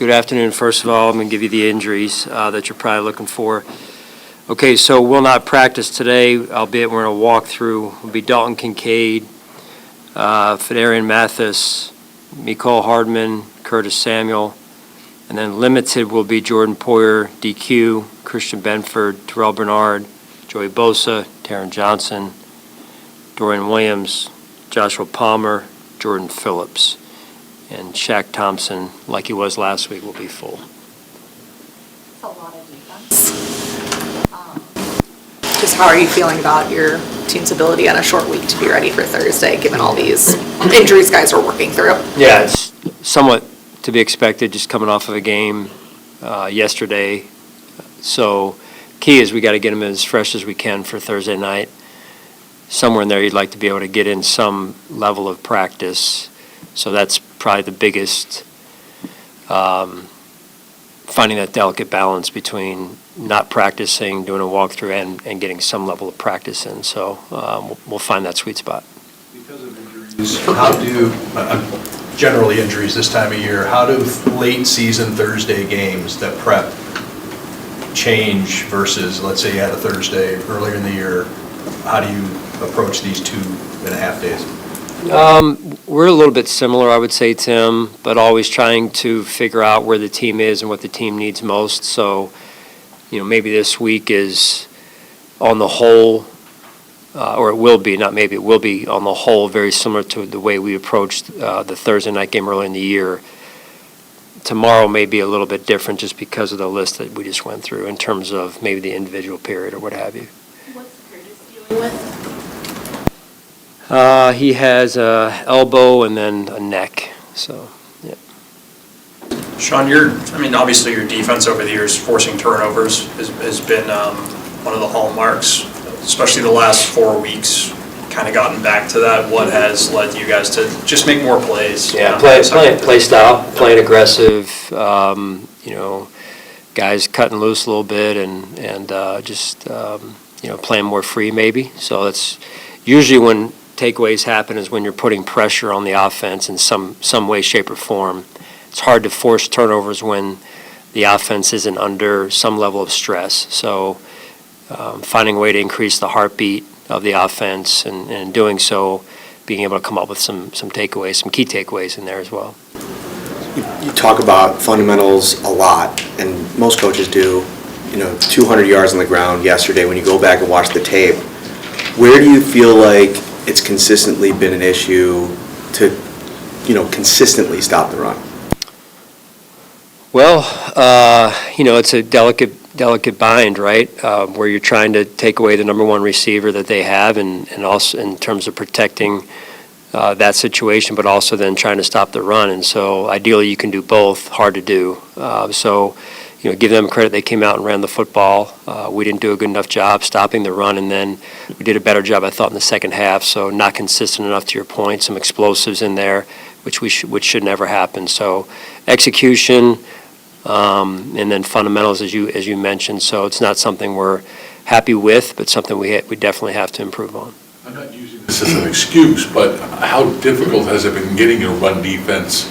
Good afternoon. First of all, I'm going to give you the injuries that you're probably looking for. Okay, so we'll not practice today, albeit we're going to walk through. It'll be Dalton Kincaid, Federian Mathis, Nicole Hardman, Curtis Samuel, and then limited will be Jordan Poyer, DQ, Christian Benford, Terrell Bernard, Joey Bosa, Taron Johnson, Dorian Williams, Joshua Palmer, Jordan Phillips, and Shaq Thompson, like he was last week, will be full. That's a lot of defense. Just how are you feeling about your team's ability on a short week to be ready for Thursday, given all these injuries guys are working through? Yeah, it's somewhat to be expected, just coming off of a game yesterday. So key is we got to get them as fresh as we can for Thursday night. Somewhere in there you'd like to be able to get in some level of practice. So that's probably the biggest, finding that delicate balance between not practicing, doing a walkthrough, and getting some level of practice in. So we'll find that sweet spot. Because of injuries, how do, generally injuries this time of year, how do late season Thursday games that prep change versus, let's say you had a Thursday earlier in the year, how do you approach these 2.5 days? We're a little bit similar, I would say, Tim, but always trying to figure out where the team is and what the team needs most. So, maybe this week is on the whole, or it will be, not maybe, it will be on the whole very similar to the way we approached the Thursday night game early in the year. Tomorrow may be a little bit different just because of the list that we just went through in terms of maybe the individual period or what have you. What's Curtis dealing with? He has a elbow and then a neck. So, yeah. Sean, obviously your defense over the years, forcing turnovers has been one of the hallmarks, especially the last 4 weeks. Kind of gotten back to that. What has led you guys to just make more plays? Yeah, play style, playing aggressive. Guys cutting loose a little bit and just playing more free maybe. So that's usually when takeaways happen is when you're putting pressure on the offense in some way, shape, or form. It's hard to force turnovers when the offense isn't under some level of stress. So finding a way to increase the heartbeat of the offense and in doing so, being able to come up with some takeaways, some key takeaways in there as well. You talk about fundamentals a lot, and most coaches do. 200 yards on the ground yesterday. When you go back and watch the tape, where do you feel like it's consistently been an issue to, consistently stop the run? Well, it's a delicate bind, right? Where you're trying to take away the number one receiver that they have, and also in terms of protecting that situation, but also then trying to stop the run. And so ideally you can do both. Hard to do. Give them credit. They came out and ran the football. We didn't do a good enough job stopping the run, and then we did a better job, I thought, in the second half. So not consistent enough to your point. Some explosives in there, which should never happen. So execution, and then fundamentals, as you mentioned. So it's not something we're happy with, but something we definitely have to improve on. I'm not using this as an excuse, but how difficult has it been getting your run defense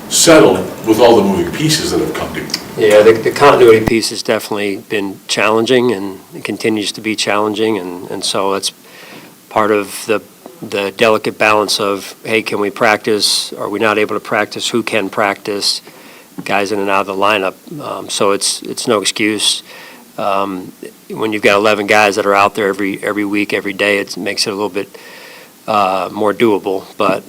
settled with all the moving pieces that have come to you? Yeah, the continuity piece has definitely been challenging, and it continues to be challenging, and so that's part of the delicate balance of, hey, can we practice? Are we not able to practice? Who can practice? Guys in and out of the lineup. So it's no excuse. When you've got 11 guys that are out there every week, every day, it makes it a little bit more doable. But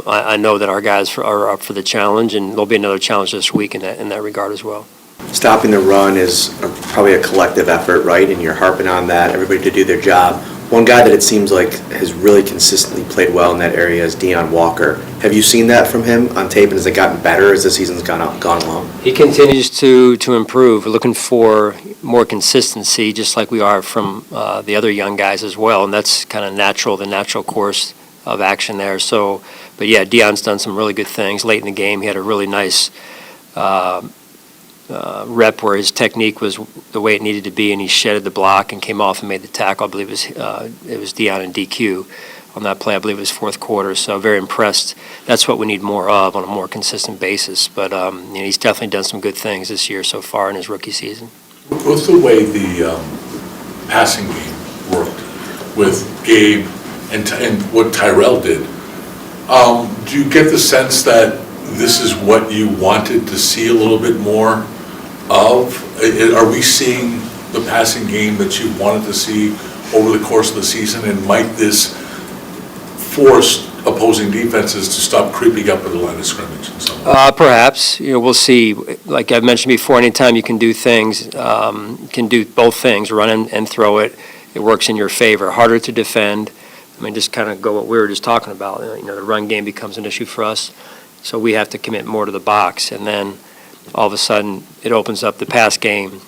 I know that our guys are up for the challenge, and there'll be another challenge this week in that regard as well. Stopping the run is probably a collective effort, right? And you're harping on that, everybody to do their job. One guy that it seems like has really consistently played well in that area is Deion Walker. Have you seen that from him on tape, and has it gotten better as the season's gone along? He continues to improve. We're looking for more consistency, just like we are from the other young guys as well, and that's kind of the natural course of action there. So, but yeah, Deion's done some really good things. Late in the game, he had a really nice rep where his technique was the way it needed to be, and he shedded the block and came off and made the tackle. I believe it was Deion and DQ. on that play. I believe it was fourth quarter, so very impressed. That's what we need more of on a more consistent basis. But he's definitely done some good things this year so far in his rookie season. What's the way the passing game worked with Gabe and what Tyrell did? Do you get the sense that this is what you wanted to see a little bit more of? Are we seeing the passing game that you wanted to see over the course of the season? And might this force opposing defenses to stop creeping up at the line of scrimmage in some way? Perhaps. We'll see. Like I've mentioned before, anytime you can do things, can do both things, run and throw it, it works in your favor. Harder to defend. I mean, just kind of go what we were just talking about. The run game becomes an issue for us, so we have to commit more to the box. And then all of a sudden, it opens up the pass game.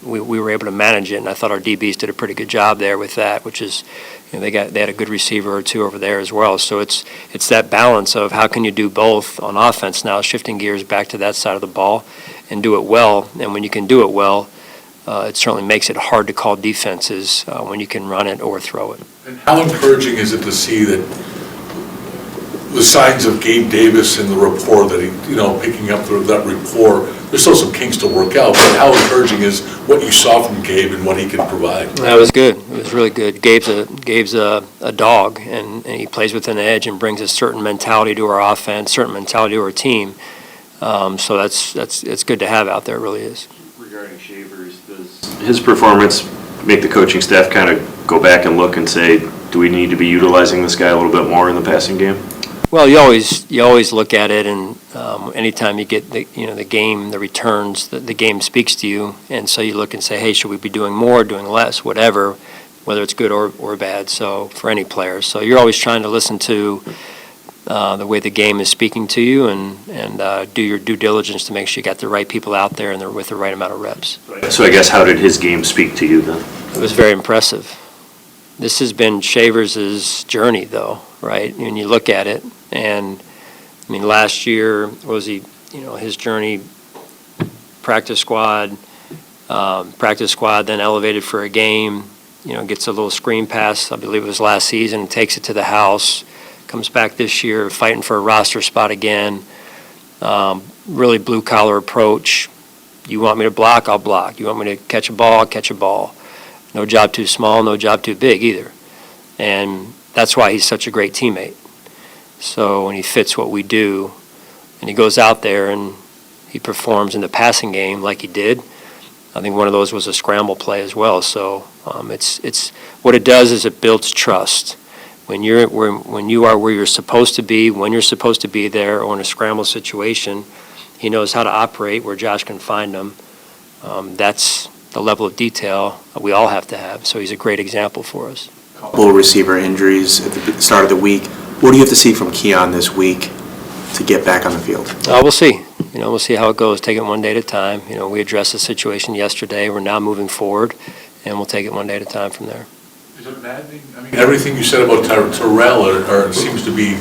We were able to manage it, and I thought our DBs did a pretty good job there with that, which is, they had a good receiver or two over there as well. So it's that balance of how can you do both on offense now, shifting gears back to that side of the ball and do it well. And when you can do it well, it certainly makes it hard to call defenses when you can run it or throw it. And how encouraging is it to see that the signs of Gabe Davis and the rapport that he, picking up that rapport, there's still some kinks to work out, but how encouraging is what you saw from Gabe and what he can provide? That was good. It was really good. Gabe's a dog, and he plays with an edge and brings a certain mentality to our offense, certain mentality to our team. So it's good to have out there. It really is. Regarding Shavers, does his performance make the coaching staff kind of go back and look and say, do we need to be utilizing this guy a little bit more in the passing game? Well, you always look at it, and anytime you get the game, the returns, the game speaks to you, and so you look and say, hey, should we be doing more, doing less, whatever, whether it's good or bad. So for any player, so you're always trying to listen to the way the game is speaking to you, and do your due diligence to make sure you got the right people out there and they're with the right amount of reps. So I guess how did his game speak to you then? It was very impressive. This has been Shavers' journey, though, right? When you look at it, and I mean, last year was his journey, practice squad, then elevated for a game, gets a little screen pass, I believe it was last season, takes it to the house, comes back this year fighting for a roster spot again, really blue-collar approach. You want me to block, I'll block. You want me to catch a ball, I'll catch a ball. No job too small, no job too big either. And that's why he's such a great teammate. So when he fits what we do, and he goes out there and he performs in the passing game like he did, I think one of those was a scramble play as well. So it's what it does is it builds trust. When you are where you're supposed to be, when you're supposed to be there, or in a scramble situation, he knows how to operate where Josh can find him. That's the level of detail we all have to have. So he's a great example for us. Couple receiver injuries at the start of the week. What do you have to see from Keon this week to get back on the field? We'll see. We'll see how it goes. Take it one day at a time. We addressed the situation yesterday. We're now moving forward, and we'll take it one day at a time from there. Is it maddening? I mean, everything you said about Tyrell seems to be,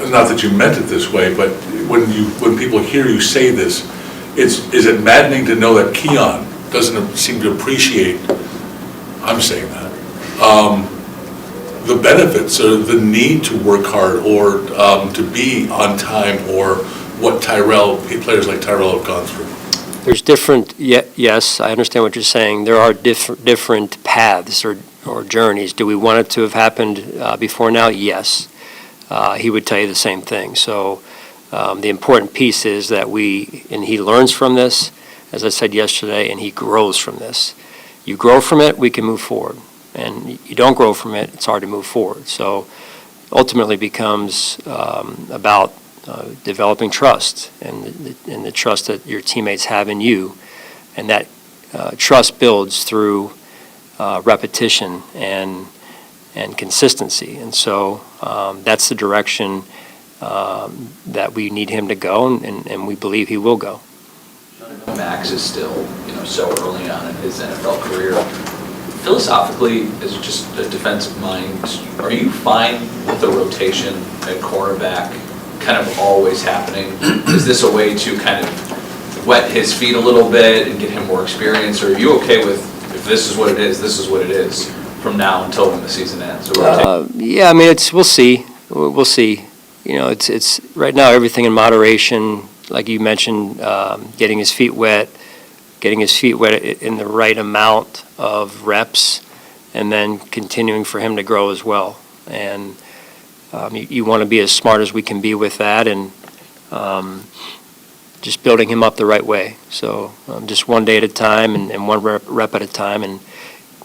not that you meant it this way, but when people hear you say this, is it maddening to know that Keon doesn't seem to appreciate, I'm saying that, the benefits or the need to work hard or to be on time, or what players like Tyrell have gone through? There's different, yes, I understand what you're saying. There are different paths or journeys. Do we want it to have happened before now? Yes. He would tell you the same thing. So the important piece is that he learns from this, as I said yesterday, and he grows from this. You grow from it, we can move forward. And you don't grow from it, it's hard to move forward. So ultimately becomes about developing trust and the trust that your teammates have in you. And that trust builds through repetition and consistency. And so that's the direction that we need him to go, and we believe he will go. Max is still, so early on in his NFL career. Philosophically, as just a defensive mind, are you fine with the rotation at cornerback kind of always happening? Is this a way to kind of wet his feet a little bit and get him more experience, or are you okay with, if this is what it is, this is what it is? from now until when the season ends? Yeah, I mean, we'll see. We'll see. You know, it's right now everything in moderation, like you mentioned, getting his feet wet in the right amount of reps, and then continuing for him to grow as well. And you want to be as smart as we can be with that, and just building him up the right way. So just one day at a time and one rep at a time. And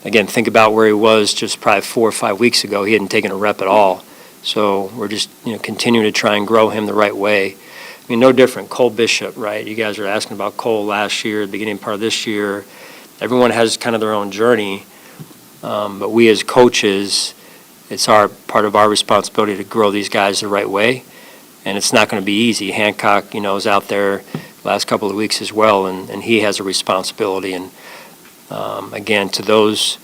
again, think about where he was just probably 4 or 5 weeks ago. He hadn't taken a rep at all. So we're just continuing to try and grow him the right way. I mean, no different. Cole Bishop, right? You guys are asking about Cole last year, the beginning part of this year. Everyone has kind of their own journey, but we as coaches, it's part of our responsibility to grow these guys the right way, and it's not going to be easy. Hancock, is out there last couple of weeks as well, and he has a responsibility. And again, to those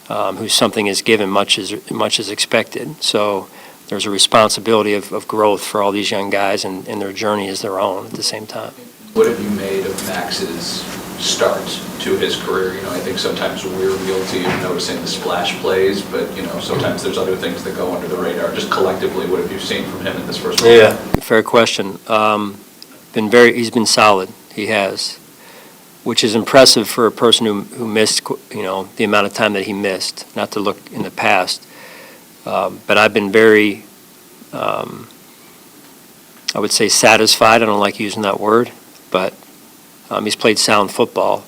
who something is given, much is expected. So there's a responsibility of growth for all these young guys, and their journey is their own at the same time. What have you made of Max's start to his career? I think sometimes we're guilty of noticing the splash plays, but, sometimes there's other things that go under the radar. Just collectively, what have you seen from him in this first one? Yeah, fair question. He's been solid. He has, which is impressive for a person who missed, the amount of time that he missed, not to look in the past. But I've been very, I would say satisfied. I don't like using that word, but he's played sound football.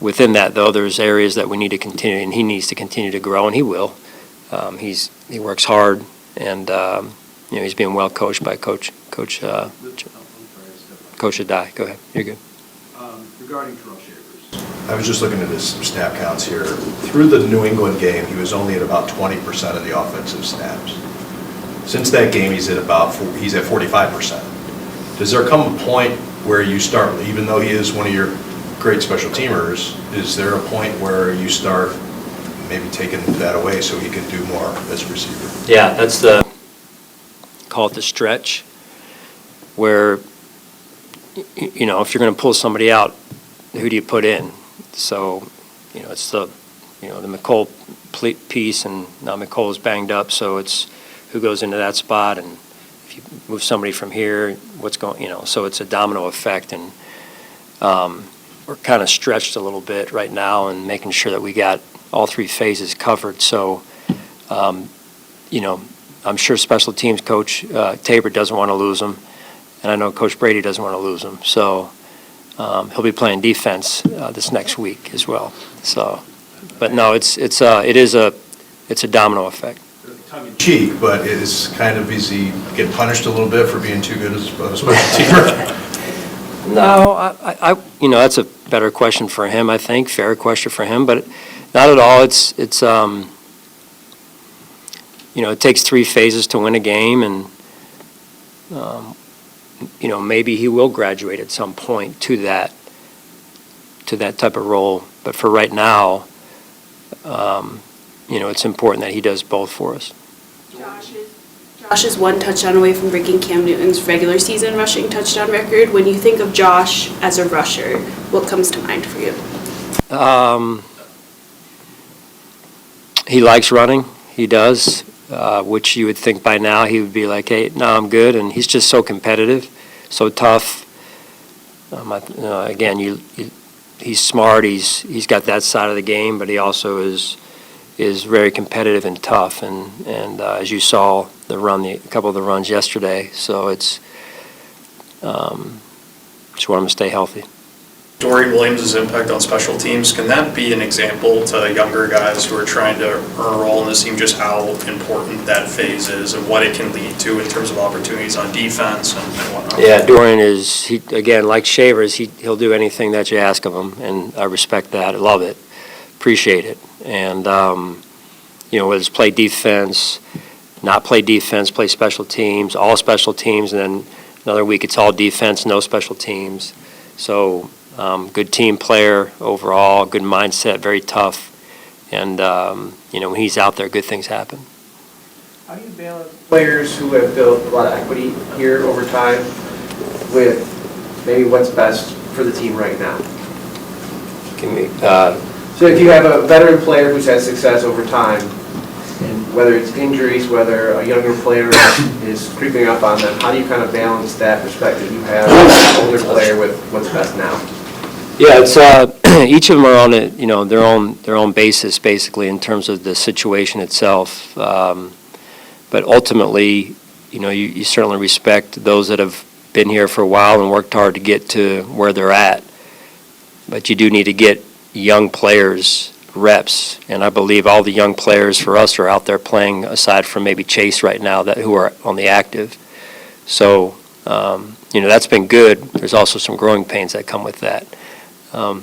Within that, though, there's areas that we need to continue, and he needs to continue to grow, and he will. He works hard, and he's being well coached by Coach Adai. Go ahead. You're good. Regarding Terrell Shavers. I was just looking at his snap counts here. Through the New England game, he was only at about 20% of the offensive snaps. Since that game, he's at 45%. Does there come a point where you start, even though he is one of your great special teamers, is there a point where you start maybe taking that away so he can do more as a receiver? Yeah, that's call it the stretch, where, if you're going to pull somebody out, who do you put in? So, it's the McCole piece, and now McCole's banged up, so it's who goes into that spot, and if you move somebody from here, what's going, so it's a domino effect, and we're kind of stretched a little bit right now and making sure that we got all three phases covered. So, I'm sure special teams coach Tabor doesn't want to lose them, and I know Coach Brady doesn't want to lose them. So he'll be playing defense this next week as well. So, but no, it's a domino effect. Tongue in cheek, but it is kind of easy get punished a little bit for being too good as a special teamer. No, I that's a better question for him. I think fair question for him, but not at all. It's it takes three phases to win a game, and maybe he will graduate at some point to that type of role. But for right now, it's important that he does both for us. Josh is one touchdown away from breaking Cam Newton's regular season rushing touchdown record. When you think of Josh as a rusher, what comes to mind for you? He likes running. He does, which you would think by now he would be like, hey, no, I'm good. And he's just so competitive, so tough. Again, he's smart. He's got that side of the game, but he also is very competitive and tough. And as you saw a couple of the runs yesterday, so it's just want him to stay healthy. Dorian Williams' impact on special teams, can that be an example to younger guys who are trying to earn a role in this team, just how important that phase is and what it can lead to in terms of opportunities on defense and whatnot? Yeah, Dorian again, like Shavers, he'll do anything that you ask of him, and I respect that. I love it. Appreciate it. And, whether it's play defense, not play defense, play special teams, all special teams, and then another week it's all defense, no special teams. So, good team player overall, good mindset, very tough. And, when he's out there, good things happen. How do you balance players who have built a lot of equity here over time with maybe what's best for the team right now? Give me, So if you have a veteran player who's had success over time, and whether it's injuries, whether a younger player is creeping up on them, how do you kind of balance that perspective you have as an older player with what's best now? Yeah, it's each of them are on their own basis, basically, in terms of the situation itself. But ultimately, you certainly respect those that have been here for a while and worked hard to get to where they're at. But you do need to get young players reps, and I believe all the young players for us are out there playing, aside from maybe Chase right now, who are on the active. So, that's been good. There's also some growing pains that come with that. You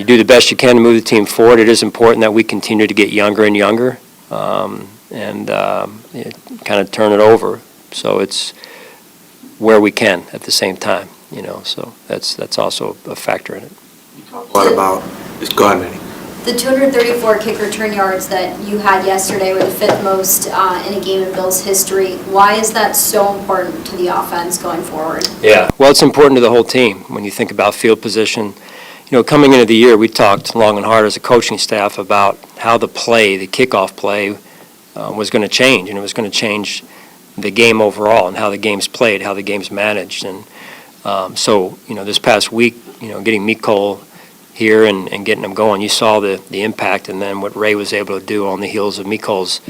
do the best you can to move the team forward. It is important that we continue to get younger and younger, and kind of turn it over. So it's where we can at the same time, so that's also a factor in it. What about, go ahead, Manny. The 234 kick return yards that you had yesterday were the fifth most in a game in Bills history. Why is that so important to the offense going forward? Yeah, well, it's important to the whole team when you think about field position. Coming into the year, we talked long and hard as a coaching staff about how the kickoff play was going to change, and it was going to change the game overall and how the game's played, how the game's managed. And this past week, getting Mecole here and getting them going, you saw the impact, and then what Ray was able to do on the heels of Mecole's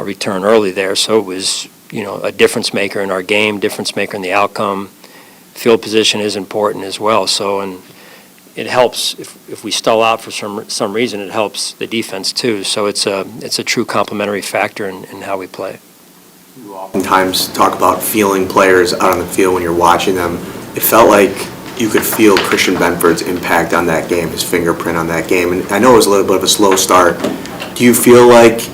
return early there. So it was, a difference maker in our game, difference maker in the outcome. Field position is important as well. So, and it helps if we stall out for some reason, it helps the defense too. So it's a true complementary factor in how we play. You oftentimes talk about feeling players out on the field when you're watching them. It felt like you could feel Christian Benford's impact on that game, his fingerprint on that game. And I know it was a little bit of a slow start. Do you feel like,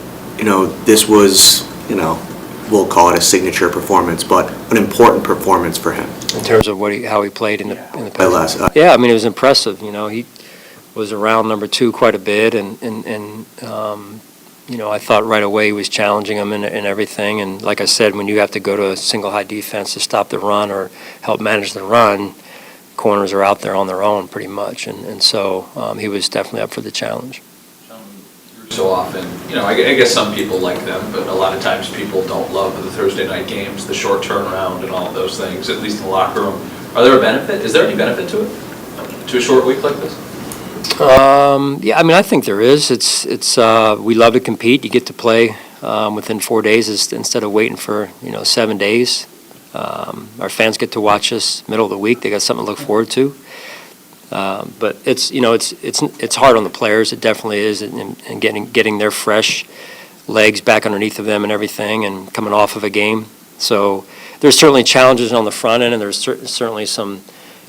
this was, we'll call it a signature performance, but an important performance for him? In terms of how he played in the past. Less, Yeah, I mean, it was impressive. He was around number 2 quite a bit, and I thought right away he was challenging him and everything. And like I said, when you have to go to a single high defense to stop the run or help manage the run, corners are out there on their own pretty much. And so he was definitely up for the challenge. So often, I guess some people like them, but a lot of times people don't love the Thursday night games, the short turnaround and all of those things, at least in the locker room. Is there any benefit to it? To a short week like this? Yeah, I mean, I think there is. We love to compete. You get to play within 4 days instead of waiting for 7 days. Our fans get to watch us middle of the week. They got something to look forward to. But it's hard on the players. It definitely is, and getting their fresh legs back underneath of them and everything, and coming off of a game. So there's certainly challenges on the front end, and there's certainly some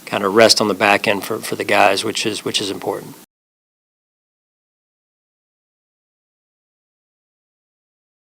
kind of rest on the back end for the guys, which is important.